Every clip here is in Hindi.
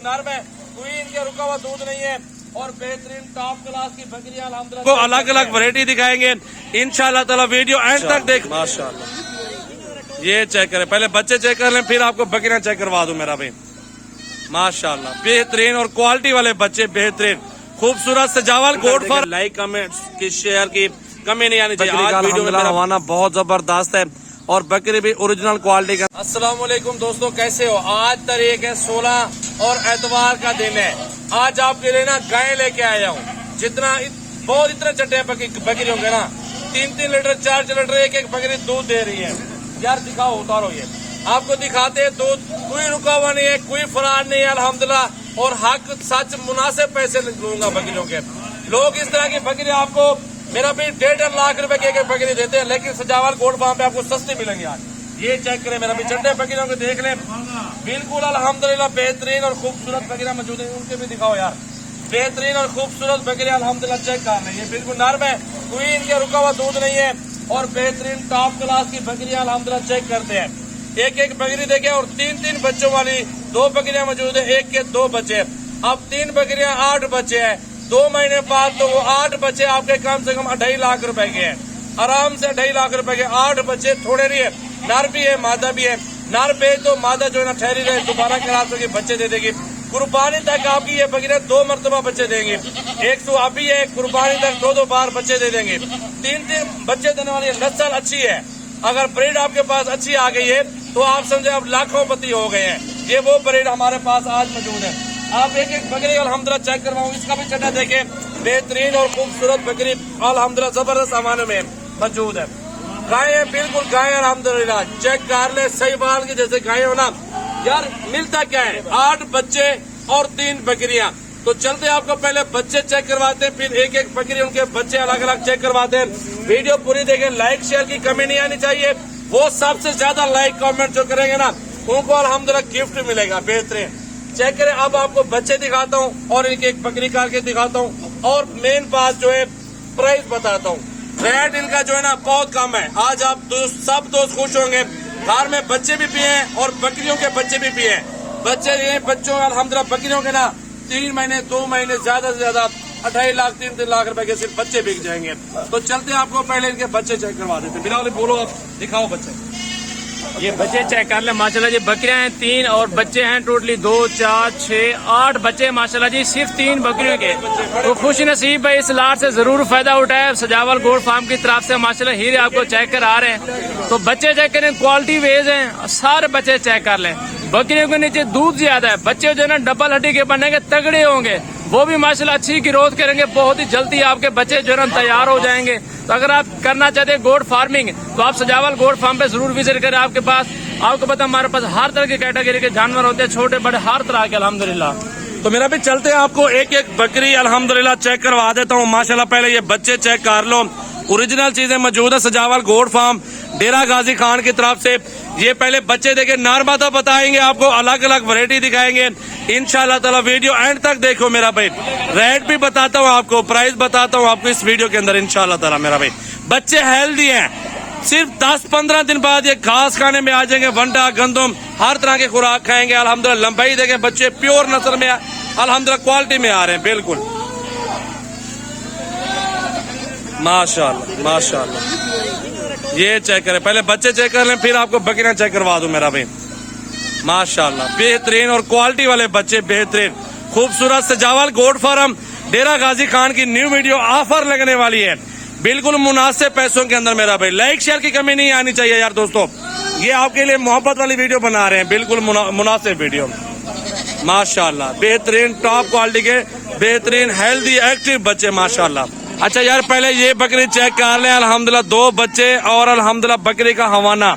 नर में कोई इनके रुका हुआ दूध नहीं है और बेहतरीन टॉप क्लास की बकरियां अल्हम्दुलिल्लाह को अलग अलग वैरायटी दिखाएंगे इंशाल्लाह ताला। वीडियो एंड तक देख। माशाल्लाह ये चेक करें, पहले बच्चे चेक कर लें फिर आपको बकरियां चेक करवा दूं मेरा भाई। माशाल्लाह बेहतरीन और क्वालिटी वाले बच्चे, बेहतरीन खूबसूरत सजावल गोट फॉर। लाइक कमेंट की शेयर की कमी नहीं आनी चाहिए। आज वीडियो में रवाना बहुत जबरदस्त है और बकरी भी ओरिजिनल क्वालिटी का। अस्सलाम वालेकुम दोस्तों, कैसे हो? आज तारीख है 16 और एतवार का दिन है। आज आपके लिए ना गाय लेके आया हूँ। जितना बहुत इतने चट्टे बकरी होंगे ना, 3-3 लीटर 4 लीटर एक बकरी दूध दे रही है। यार दिखाओ, उतारो ये आपको दिखाते हैं दूध। कोई रुका हुआ नहीं है, कोई फरार नहीं है अल्हम्दुलिल्लाह। और हक सच मुनासिब पैसे लूंगा बकरियों के। लोग इस तरह की बकरी आपको मेरा भी 1.5 लाख रुपए की एक बकरी देते हैं, लेकिन सजावल गोट फार्म पे आपको सस्ती मिलेंगे। आज ये चेक करें, मेरा भी चट्टे बकरियों को देख लें। बिल्कुल अल्हम्दुलिल्लाह बेहतरीन और खूबसूरत बकरियां मौजूद है। उनके भी दिखाओ यार, बेहतरीन और खूबसूरत बकरियां अल्हम्दुलिल्लाह चेक कर रहे हैं। बिल्कुल नर में कोई इनके रुका हुआ दूध नहीं है और बेहतरीन टॉप क्लास की बकरियां अल्हम्दुलिल्लाह चेक करते हैं। एक बकरी देखे और 3-3 बच्चों वाली 2 बकरियां मौजूद है। एक के 2 बच्चे, अब 3 बकरियां 8 बच्चे हैं। 2 महीने बाद तो वो 8 बच्चे आपके कम से कम 2.5 लाख रुपए के हैं। आराम से 2.5 लाख रुपए के 8 बच्चे। थोड़े नहीं है, नर भी है मादा भी है। नर पे तो मादा जो है ना ठहरी रहे, दोबारा करा के बच्चे दे देगी। कुर्बानी तक आपकी ये बकरियां 2 मरतबा बच्चे देंगे। 100 अभी है, कुर्बानी तक 2-2 बार बच्चे दे देंगे। 3-3 बच्चे देने वाली नस्ल अच्छी है। अगर ब्रीड आपके पास अच्छी आ गई है तो आप समझे आप लाखोंपति हो गए हैं। ये वो ब्रीड हमारे पास आज मौजूद है। आप एक बकरी अल्हम्दुलिल्लाह चेक करवाऊं, इसका भी चट्टा देखें। बेहतरीन और खूबसूरत बकरी अल्हम्दुलिल्लाह जबरदस्त सामानों में मौजूद है। गाय है, बिल्कुल गाय अल्हम्दुलिल्लाह चेक कर ले। सही बाल की जैसे गाय हो ना यार। मिलता क्या है? 8 बच्चे और 3 बकरियां। तो चलते आपको पहले बच्चे चेक करवाते हैं, फिर एक बकरी उनके बच्चे अलग अलग चेक करवाते हैं। वीडियो पूरी देखें, लाइक शेयर की कमी नहीं आनी चाहिए। वो सबसे ज्यादा लाइक कमेंट जो करेंगे ना उनको अल्हम्दुलिल्लाह गिफ्ट मिलेगा। बेहतरीन चेक करें। अब आपको बच्चे दिखाता हूँ और इनकी एक बकरी करके दिखाता हूँ और मेन बात जो है प्राइस बताता हूँ। रेट इनका जो है ना बहुत कम है। आज आप सब दोस्त खुश होंगे। घर में बच्चे भी पिए हैं और बकरियों के बच्चे भी पिए हैं। बच्चे ये बच्चों अल्हम्दुलिल्लाह बकरियों के ना 3 महीने 2 महीने ज्यादा से ज्यादा 2.5 लाख 3-3 लाख रुपए के सिर्फ बच्चे बिक जाएंगे। तो चलते आपको पहले इनके बच्चे चेक करवा देते। बिलाल बोलो, आप दिखाओ बच्चे। ये बच्चे चेक कर ले माशाल्लाह जी। बकरियां हैं 3 और बच्चे हैं टोटली 2, 4, 6, 8 बच्चे माशाल्लाह जी, सिर्फ 3 बकरियों के। तो खुश नसीब है, इस लाट से जरूर फायदा उठाए। सजावल गोट फार्म की तरफ से माशाल्लाह हीरे आपको चेक कर आ रहे हैं। तो बच्चे चेक करें, क्वालिटी वेज हैं, सारे बच्चे चेक कर लें। बकरियों के नीचे दूध ज्यादा है। बच्चे जो है ना डबल हड्डी के बनेंगे, तगड़े होंगे, वो भी माशाल्लाह अच्छी ग्रोथ करेंगे। बहुत ही जल्दी आपके बच्चे जो है ना तैयार हो जाएंगे। तो अगर आप करना चाहते हैं गोट फार्मिंग तो आप सजावल गोट फार्म पे जरूर विजिट करें। आपके पास आपको पता हमारे पास हर तरह की कैटेगरी के जानवर होते हैं, छोटे बड़े हर तरह के अल्हम्दुलिल्लाह। तो मेरा भी चलते हैं आपको एक बकरी अल्हम्दुलिल्लाह चेक करवा देता हूँ। माशाल्लाह पहले ये बच्चे चेक कर लो। ओरिजिनल चीजें मौजूद है सजावल गोट फार्म डेरा गाजी खान की तरफ से। ये पहले बच्चे देखे, नर मादा बताएंगे आपको, अलग अलग वैरायटी दिखाएंगे इंशाल्लाह ताला। वीडियो एंड तक देखो मेरा भाई। रेट भी बताता हूँ आपको, प्राइस बताता हूँ आपको इस वीडियो के अंदर इंशाल्लाह ताला मेरा भाई। बच्चे हेल्दी हैं, सिर्फ 10-15 दिन बाद ये घास खाने में आ जाएंगे। वंडा गंदम हर तरह के खुराक खाएंगे अल्हम्दुलिल्लाह। लंबाई देखे, बच्चे प्योर नस्ल में अल्हम्दुलिल्लाह क्वालिटी में आ रहे हैं। बिल्कुल माशाल्लाह माशाल्लाह। ये चेक करें, पहले बच्चे चेक कर लें फिर आपको बकरियां चेक करवा दूं मेरा भाई। माशाल्लाह बेहतरीन और क्वालिटी वाले बच्चे, बेहतरीन खूबसूरत सजावल गोट फार्म डेरा गाजी खान की न्यू वीडियो ऑफर लगने वाली है, बिल्कुल मुनासिब पैसों के अंदर मेरा भाई। लाइक शेयर की कमी नहीं आनी चाहिए यार दोस्तों। ये आपके लिए मोहब्बत वाली वीडियो बना रहे हैं, बिल्कुल मुनासिब वीडियो। माशाल्लाह बेहतरीन टॉप क्वालिटी के बेहतरीन हेल्दी एक्टिव बच्चे माशाल्लाह। अच्छा यार पहले ये बकरी चेक कर लें। अल्हम्दुलिल्लाह 2 बच्चे और अल्हम्दुलिल्लाह बकरी का हवाना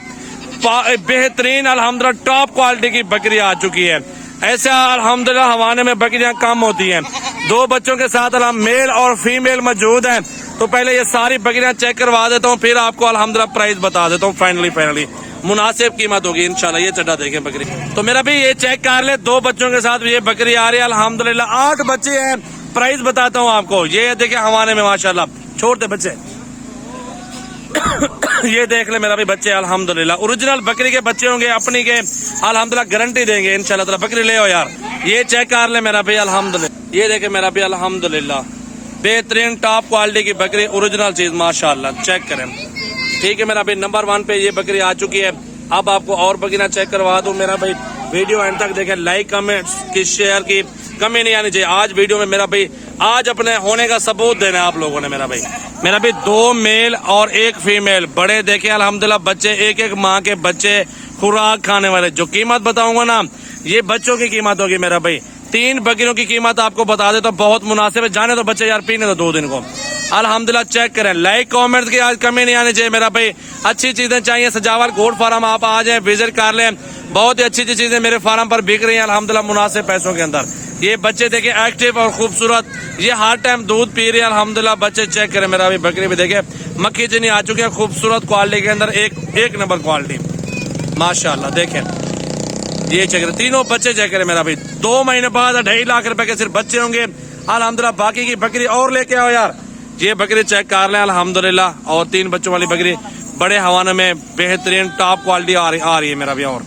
बेहतरीन अल्हम्दुलिल्लाह टॉप क्वालिटी की बकरी आ चुकी है। ऐसा अल्हम्दुलिल्लाह हवाने में बकरियां कम होती हैं। 2 बच्चों के साथ मेल और फीमेल मौजूद हैं। तो पहले ये सारी बकरियां चेक करवा देता हूँ, फिर आपको अल्हम्दुलिल्लाह प्राइस बता देता हूँ। फाइनली मुनासिब कीमत होगी इंशाल्लाह। ये चटा देखें बकरी। तो मेरा भी ये चेक कर ले, 2 बच्चों के साथ ये बकरी आ रही है अल्हम्दुलिल्लाह। 8 बच्चे हैं। प्राइस बताता हूँ आपको, ये देखे हवाने में माशाल्लाह। छोड़ दे बच्चे, ये देख ले मेरा भी बच्चे अल्हम्दुलिल्लाह ओरिजिनल बकरी के बच्चे होंगे, अपनी के अल्हम्दुलिल्लाह गारंटी देंगे इंशाल्लाह ताला। बकरी ले आओ यार, ये चेक कर ले मेरा भाई अल्हम्दुलिल्लाह। ये देखे मेरा भाई अल्हम्दुलिल्लाह बेहतरीन टॉप क्वालिटी की बकरी, ओरिजिनल चीज माशाल्लाह, चेक करें। ठीक है मेरा भाई, नंबर 1 पे ये बकरी आ चुकी है। अब आपको और बकरियां चेक करवा दूं मेरा भाई, वीडियो एंड तक देखें, लाइक कमेंट की शेयर की कमी नहीं आनी चाहिए। आज वीडियो में मेरा भाई आज अपने होने का सबूत देना है आप लोगों ने मेरा भाई 2 मेल और 1 फीमेल बड़े देखे अल्हम्दुलिल्लाह बच्चे, एक माँ के बच्चे खुराक खाने वाले। जो कीमत बताऊंगा ना ये बच्चों की कीमत होगी मेरा भाई। 3 बकरियों की कीमत आपको बता दे तो बहुत मुनासिब है। जाने तो बच्चे यार, पीने तो 2 दिन को अल्हम्दुलिल्लाह। चेक करें, लाइक कमेंट्स की आज कमी नहीं आनी चाहिए मेरा भाई। अच्छी चीजें चाहिए, सजावल गोट फार्म आप आ जाए, विजिट कर लें। बहुत ही अच्छी चीजें मेरे फार्म पर बिक रही हैं अल्हम्दुलिल्लाह मुनासिब पैसों के अंदर। ये बच्चे देखे एक्टिव और खूबसूरत, ये हर टाइम दूध पी रहे हैं अल्हम्दुलिल्लाह। बच्चे चेक करें मेरा भी, बकरी भी देखे मक्खी चनी आ चुकी है खूबसूरत क्वालिटी के अंदर, एक नंबर क्वालिटी माशाल्लाह। देखें ये चेक करें, तीनों बच्चे चेक करें मेरा भाई। 2 महीने बाद 2.5 लाख रुपए के सिर्फ बच्चे होंगे अल्हम्दुलिल्लाह। बाकी की बकरी और लेके आओ यार। ये बकरी चेक कर लें अल्हम्दुलिल्लाह, और 3 बच्चों वाली बकरी बड़े हवाने में बेहतरीन टॉप क्वालिटी आ रही है मेरा भी। और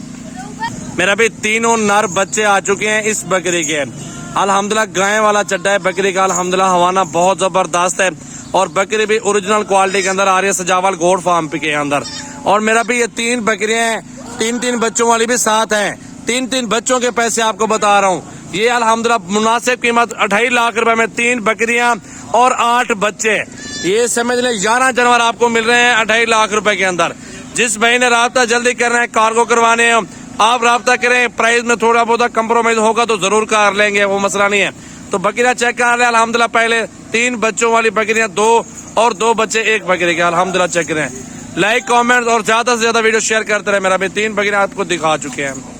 मेरा भी तीनों नर बच्चे आ चुके हैं इस बकरी के अल्हम्दुलिल्लाह। गाय वाला चड्डा है बकरी का अल्हम्दुलिल्लाह, हवाना बहुत जबरदस्त है। और बकरी भी ओरिजिनल क्वालिटी के अंदर आ रही है, सजावल गोट फार्म के अंदर। और मेरा भी ये 3 बकरियां 3 बच्चों वाली भी साथ हैं। 3 बच्चों के पैसे आपको बता रहा हूँ। ये अल्हम्दुलिल्लाह मुनासिब कीमत 2.5 लाख रुपए में 3 बकरियां और 8 बच्चे। ये समझ लें 11 जानवर आपको मिल रहे हैं 2.5 लाख रुपए के अंदर। जिस भाई ने राब्ता जल्दी करना है, कार्गो करवाने हैं, आप राब्ता करें। प्राइस में थोड़ा बहुत कंप्रोमाइज होगा तो जरूर कर लेंगे, वो मसला नहीं है। तो बकरियां चेक कर लें अल्हम्दुलिल्लाह। पहले 3 बच्चों वाली बकरियां 2 और 2 बच्चे 1 बकरी के अल्हम्दुलिल्लाह चेक करें। लाइक कमेंट और ज्यादा से ज्यादा वीडियो शेयर करते रहे मेरा भी। 3 बकरियां आपको दिखा चुके हैं।